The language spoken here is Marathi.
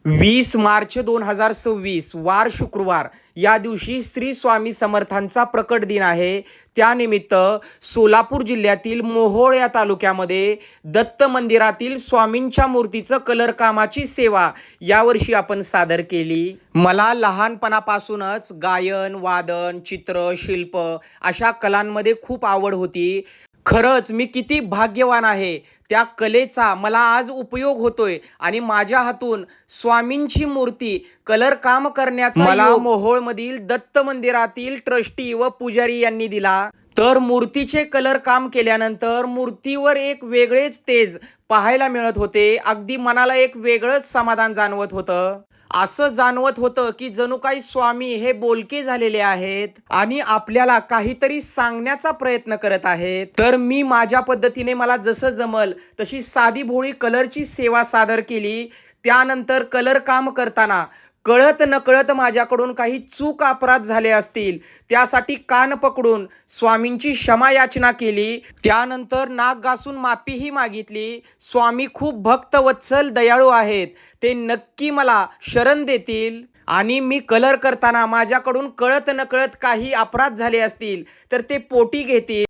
20 मार्च 2026 वार शुक्रवार या दिवशी श्री स्वामी समर्थांचा प्रकट दिन आहे. त्यानिमित्त सोलापूर जिल्ह्यातील मोहोळ या तालुक्यामध्ये दत्त मंदिरातील स्वामींच्या मूर्तीचं कलर कामाची सेवा यावर्षी आपण सादर केली. मला लहानपणापासूनच गायन, वादन, चित्र, शिल्प अशा कलांमध्ये खूप आवड होती. खरंच मी किती भाग्यवान आहे. त्या कलेचा मला आज उपयोग होतोय आणि माझ्या हातून स्वामींची मूर्ती कलर काम करण्याचा मला मोहोळमधील दत्त मंदिरातील ट्रस्टी व पुजारी यांनी दिला. तर मूर्तीचे कलर काम केल्यानंतर मूर्तीवर एक वेगळेच तेज पाहायला मिळत होते. अगदी मनाला एक वेगळंच समाधान जाणवत होतं. असं जाणवत होतं की जणू काही स्वामी हे बोलके झालेले आहेत आणि आपल्याला काहीतरी सांगण्याचा प्रयत्न करत आहेत. तर मी माझ्या पद्धतीने मला जसं जमल तशी साधी भोळी कलरची सेवा सादर केली. त्यानंतर कलर काम करताना कळत नकळत माझ्याकडून काही चूक अपराध झाले असतील त्यासाठी कान पकडून स्वामींची क्षमा याचना केली. त्यानंतर नाक घासून माफीही मागितली. स्वामी खूप भक्तवत्सल दयाळू आहेत. ते नक्की मला शरण देतील आणि मी कलर करताना माझ्याकडून कळत नकळत काही अपराध झाले असतील तर ते पोटी घेतील.